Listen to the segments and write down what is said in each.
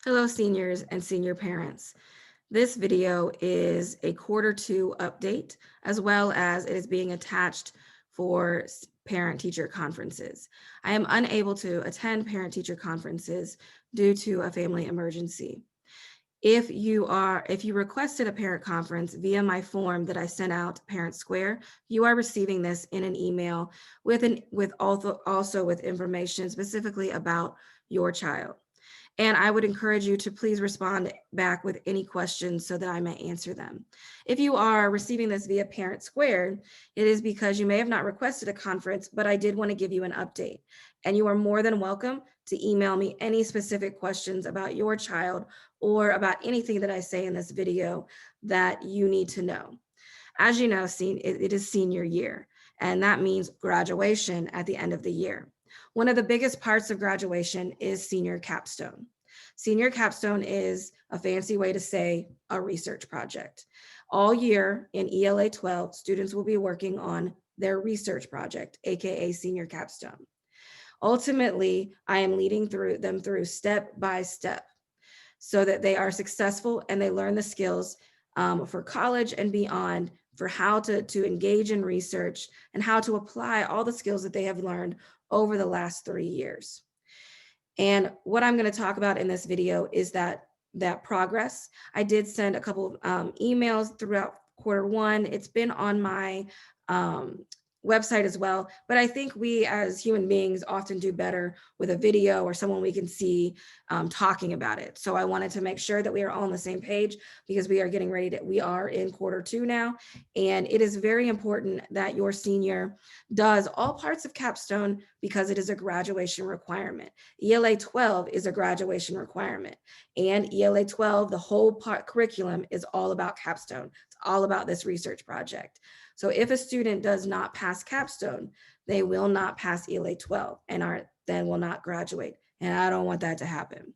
Hello, seniors and senior parents. This video is a Q2 update, as well as it is being attached for parent-teacher conferences. I am unable to attend parent-teacher conferences due to a family emergency. If you requested a parent conference via my form that I sent out Parent Square, you are receiving this in an email with also with information specifically about your child. And I would encourage you to please respond back with any questions so that I may answer them. If you are receiving this via Parent Squared, it is because you may have not requested a conference, but I did want to give you an update. And you are more than welcome to email me any specific questions about your child or about anything that I say in this video that you need to know. As you know, it is senior year, and that means graduation at the end of the year. One of the biggest parts of graduation is senior capstone. Senior capstone is a fancy way to say a research project. All year in ELA12, students will be working on their research project, AKA senior capstone. Ultimately, I am leading them through step by step so that they are successful and they learn the skills for college and beyond for how to engage in research and how to apply all the skills that they have learned over the last 3 years. And what I'm going to talk about in this video is that progress. I did send a couple of emails throughout Q1. It's been on my website as well, but I think we as human beings often do better with a video or someone we can see talking about it. So I wanted to make sure that we are all on the same page because we are getting ready we are in Q2 now, and it is very important that your senior does all parts of capstone because it is a graduation requirement. ELA12 is a graduation requirement, and ELA12, the whole curriculum is all about capstone. It's all about this research project. So if a student does not pass capstone, they will not pass ELA12 and then will not graduate. And I don't want that to happen.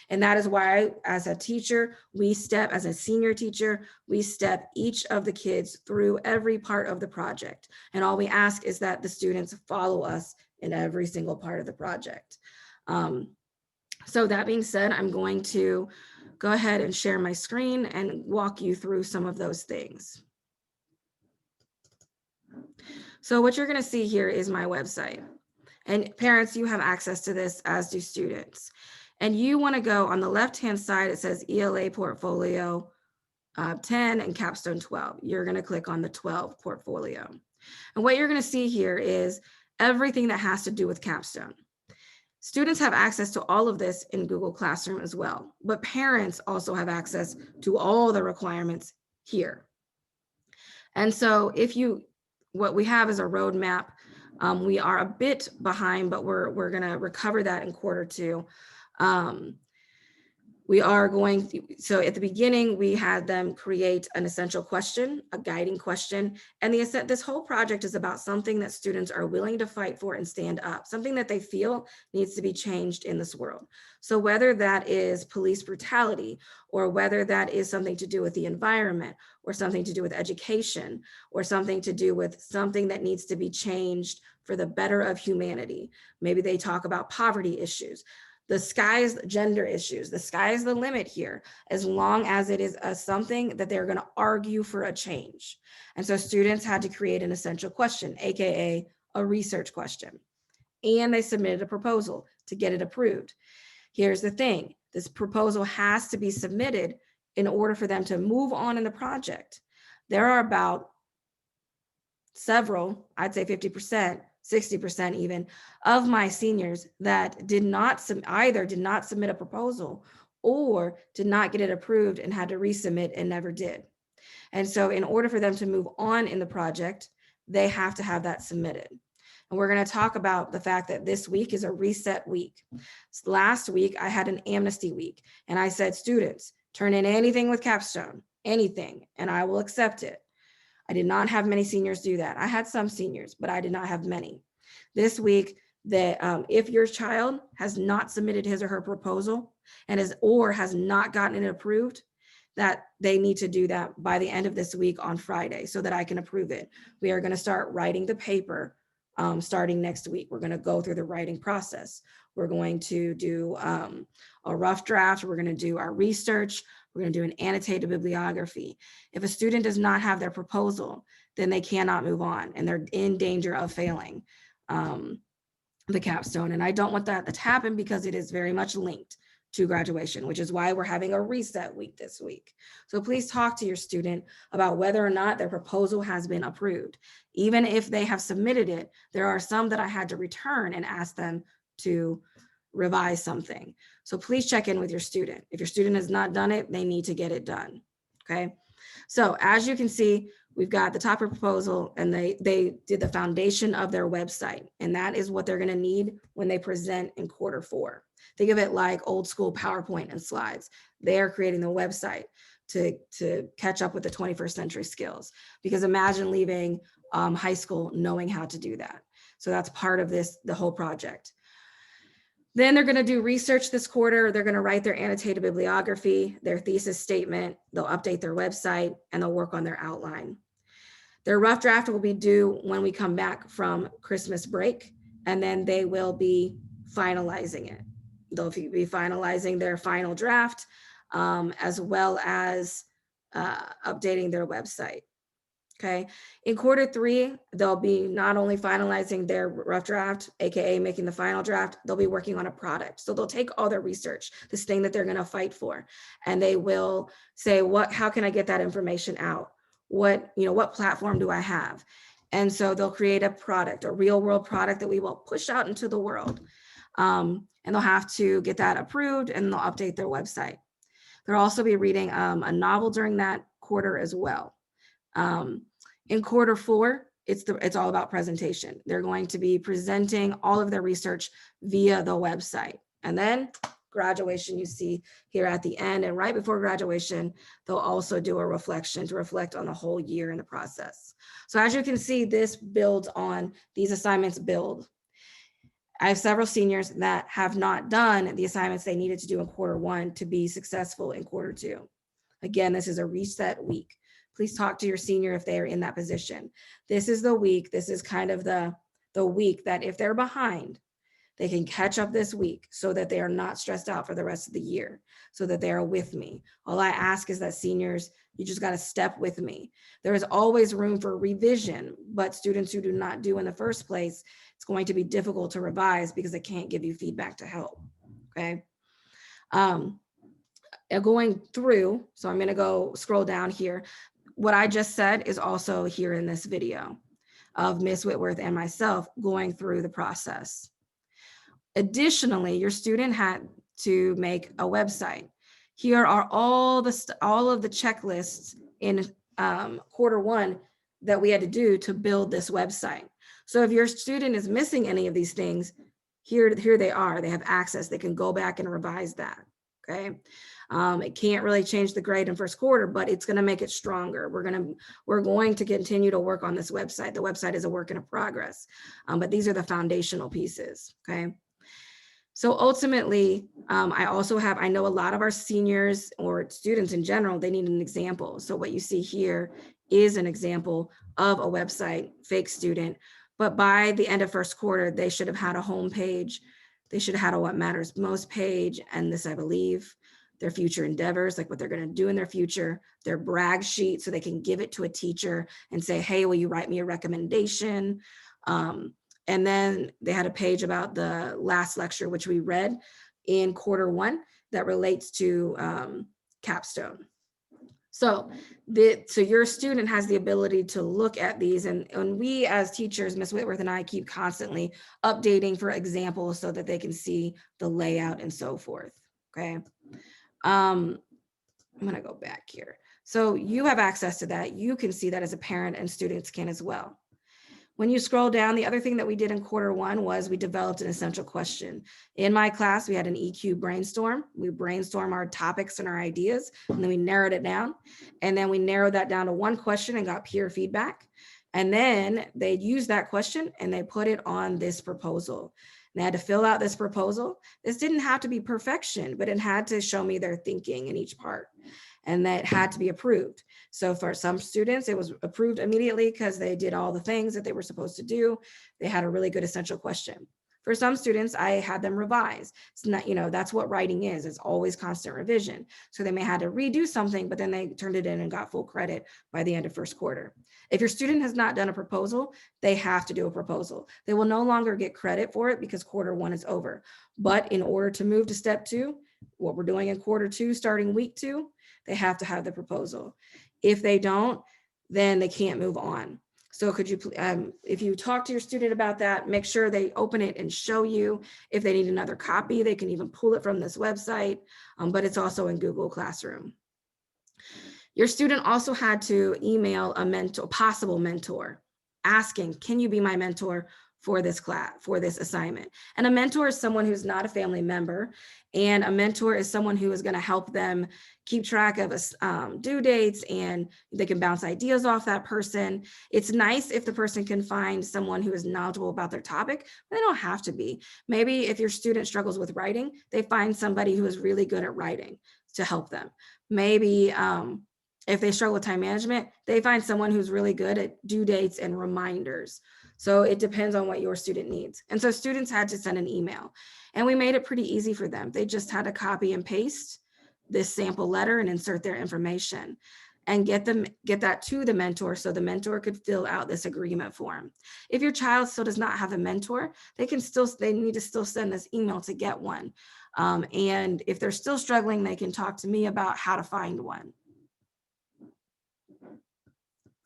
And that is why, as a teacher, as a senior teacher, we step each of the kids through every part of the project. And all we ask is that the students follow us in every single part of the project. So that being said, I'm going to go ahead and share my screen and walk you through some of those things. So what you're going to see here is my website. And parents, you have access to this, as do students. And you want to go on the left-hand side, it says ELA portfolio 10 and capstone 12. You're going to click on the 12 portfolio. And what you're going to see here is everything that has to do with capstone. Students have access to all of this in Google Classroom as well, but parents also have access to all the requirements here. And so what we have is a roadmap. We are a bit behind, but we're going to recover that in Q2. So at the beginning, we had them create an essential question, a guiding question. And this whole project is about something that students are willing to fight for and stand up, something that they feel needs to be changed in this world. So whether that is police brutality, or whether that is something to do with the environment, or something to do with education, or something to do with something that needs to be changed for the better of humanity. Maybe they talk about poverty issues. The sky's gender issues, the sky's the limit here, as long as it is something that they're going to argue for a change. And so students had to create an essential question, AKA a research question. And they submitted a proposal to get it approved. Here's the thing, this proposal has to be submitted in order for them to move on in the project. There are about several, I'd say 50%, 60% even, of my seniors that either did not submit a proposal or did not get it approved and had to resubmit and never did. And so in order for them to move on in the project, they have to have that submitted. And we're going to talk about the fact that this week is a reset week. Last week, I had an amnesty week, and I said, students, turn in anything with capstone, anything, and I will accept it. I did not have many seniors do that. I had some seniors, but I did not have many. This week, if your child has not submitted his or her proposal or has not gotten it approved, that they need to do that by the end of this week on Friday so that I can approve it. We are going to start writing the paper starting next week. We're going to go through the writing process. We're going to do a rough draft. We're going to do our research. We're going to do an annotated bibliography. If a student does not have their proposal, then they cannot move on and they're in danger of failing the capstone. And I don't want that to happen because it is very much linked to graduation, which is why we're having a reset week this week. So please talk to your student about whether or not their proposal has been approved. Even if they have submitted it, there are some that I had to return and ask them to revise something. So please check in with your student. If your student has not done it, they need to get it done, okay? So as you can see, we've got the top proposal and they did the foundation of their website. And that is what they're gonna need when they present in Q4. Think of it like old school PowerPoint and slides. They are creating the website to catch up with the 21st century skills. Because imagine leaving high school knowing how to do that. So that's part of the whole project. Then they're going to do research this quarter. They're going to write their annotated bibliography, their thesis statement. They'll update their website and they'll work on their outline. Their rough draft will be due when we come back from Christmas break, and then they will be finalizing it. They'll be finalizing their final draft as well as updating their website. Okay, in Q3, they'll be not only finalizing their rough draft, AKA making the final draft, they'll be working on a product. So they'll take all their research, this thing that they're gonna fight for, and they will say, how can I get that information out? What platform do I have? And so they'll create a product, a real world product that we will push out into the world. And they'll have to get that approved and they'll update their website. They'll also be reading a novel during that quarter as well. In Q4, it's all about presentation. They're going to be presenting all of their research via the website. And then graduation you see here at the end, and right before graduation, they'll also do a reflection to reflect on the whole year in the process. So as you can see, this builds on, these assignments build. I have several seniors that have not done the assignments they needed to do in Q1 to be successful in Q2. Again, this is a reset week. Please talk to your senior if they are in that position. This is the week, this is kind of the week that if they're behind, they can catch up this week so that they are not stressed out for the rest of the year, so that they are with me. All I ask is that seniors, you just gotta step with me. There is always room for revision, but students who do not do in the first place, it's going to be difficult to revise because they can't give you feedback to help, okay? Going through, so I'm gonna go scroll down here. What I just said is also here in this video of Ms. Whitworth and myself going through the process. Additionally, your student had to make a website. Here are all of the checklists in Q1 that we had to do to build this website. So if your student is missing any of these things, here they are. They have access. They can go back and revise that, okay? It can't really change the grade in first quarter, but it's going to make it stronger. We're going to continue to work on this website. The website is a work in progress, but these are the foundational pieces, okay? So ultimately, I know a lot of our seniors or students in general, they need an example. So what you see here is an example of a website, fake student, but by the end of first quarter, they should have had a home page. They should have had a what matters most page, and this, I believe, their future endeavors, like what they're going to do in their future, their brag sheet, so they can give it to a teacher and say, hey, will you write me a recommendation? And then they had a page about the last lecture, which we read in Q1 that relates to capstone. So your student has the ability to look at these, and we as teachers, Ms. Whitworth and I, keep constantly updating for examples so that they can see the layout and so forth, okay? I'm gonna go back here. So you have access to that. You can see that as a parent, and students can as well. When you scroll down, the other thing that we did in Q1 was we developed an essential question. In my class, we had an EQ brainstorm. We brainstorm our topics and our ideas, and then we narrowed it down. And then we narrowed that down to one question and got peer feedback. And then they used that question and they put it on this proposal. And they had to fill out this proposal. This didn't have to be perfection, but it had to show me their thinking in each part, and that had to be approved. So for some students, it was approved immediately because they did all the things that they were supposed to do. They had a really good essential question. For some students, I had them revise. It's not, that's what writing is. It's always constant revision. So they may have to redo something, but then they turned it in and got full credit by the end of first quarter. If your student has not done a proposal, they have to do a proposal. They will no longer get credit for it because quarter one is over. But in order to move to step two, what we're doing in quarter two, starting week 2, they have to have the proposal. If they don't, then they can't move on. So could you, if you talk to your student about that, make sure they open it and show you. If they need another copy, they can even pull it from this website, but it's also in Google Classroom. Your student also had to email a mentor, possible mentor, asking, can you be my mentor for this class, for this assignment? And a mentor is someone who's not a family member, and a mentor is someone who is going to help them keep track of due dates, and they can bounce ideas off that person. It's nice if the person can find someone who is knowledgeable about their topic, but they don't have to be. Maybe if your student struggles with writing, they find somebody who is really good at writing to help them. Maybe if they struggle with time management, they find someone who's really good at due dates and reminders. So it depends on what your student needs. And so students had to send an email, and we made it pretty easy for them. They just had to copy and paste this sample letter and insert their information and get that to the mentor so the mentor could fill out this agreement form. If your child still does not have a mentor, they need to still send this email to get one. And if they're still struggling, they can talk to me about how to find one.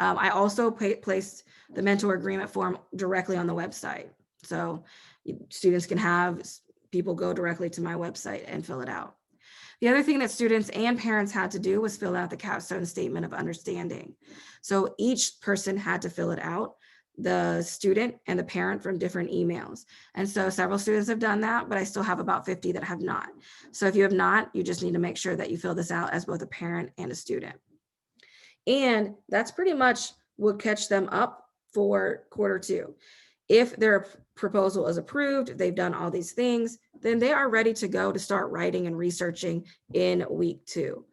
I also placed the mentor agreement form directly on the website. So students can have people go directly to my website and fill it out. The other thing that students and parents had to do was fill out the capstone statement of understanding. So each person had to fill it out, the student and the parent, from different emails. And so several students have done that, but I still have about 50 that have not. So if you have not, you just need to make sure that you fill this out as both a parent and a student. And that's pretty much what catch them up for quarter two. If their proposal is approved, they've done all these things, then they are ready to go to start writing and researching in week 2.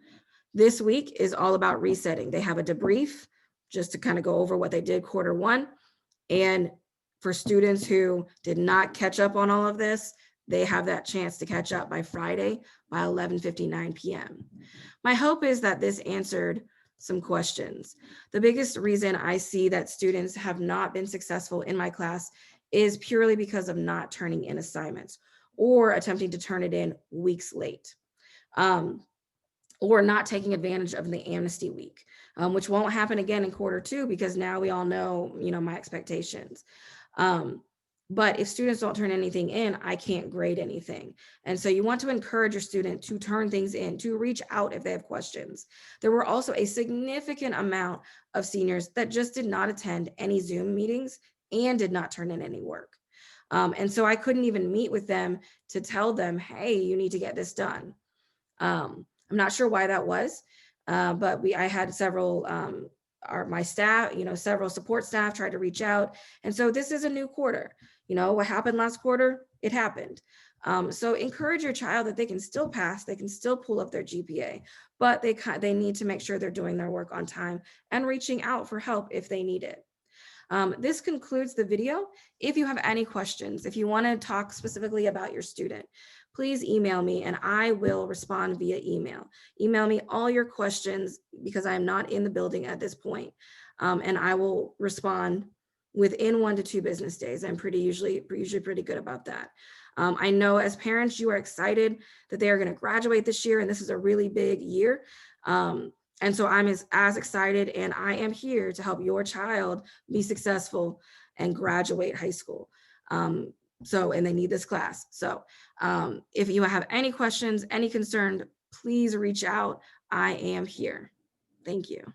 This week is all about resetting. They have a debrief just to kind of go over what they did quarter 1. And for students who did not catch up on all of this, they have that chance to catch up by Friday by 11:59 p.m. My hope is that this answered some questions. The biggest reason I see that students have not been successful in my class is purely because of not turning in assignments or attempting to turn it in weeks late, or not taking advantage of the amnesty week, which won't happen again in quarter 2 because now we all know, my expectations. But if students don't turn anything in, I can't grade anything. And so you want to encourage your student to turn things in, to reach out if they have questions. There were also a significant amount of seniors that just did not attend any Zoom meetings and did not turn in any work. And so I couldn't even meet with them to tell them, hey, you need to get this done. I'm not sure why that was, but I had several my staff, several support staff tried to reach out. And so this is a new quarter. What happened last quarter, it happened. So encourage your child that they can still pass, they can still pull up their GPA, but they need to make sure they're doing their work on time and reaching out for help if they need it. This concludes the video. If you have any questions, if you want to talk specifically about your student, please email me and I will respond via email. Email me all your questions because I'm not in the building at this point, and I will respond within 1 to 2 business days. I'm usually pretty good about that. I know as parents, you are excited that they are going to graduate this year, and this is a really big year. And so I'm as excited, and I am here to help your child be successful and graduate high school. And they need this class. So if you have any questions, any concern, please reach out. I am here. Thank you.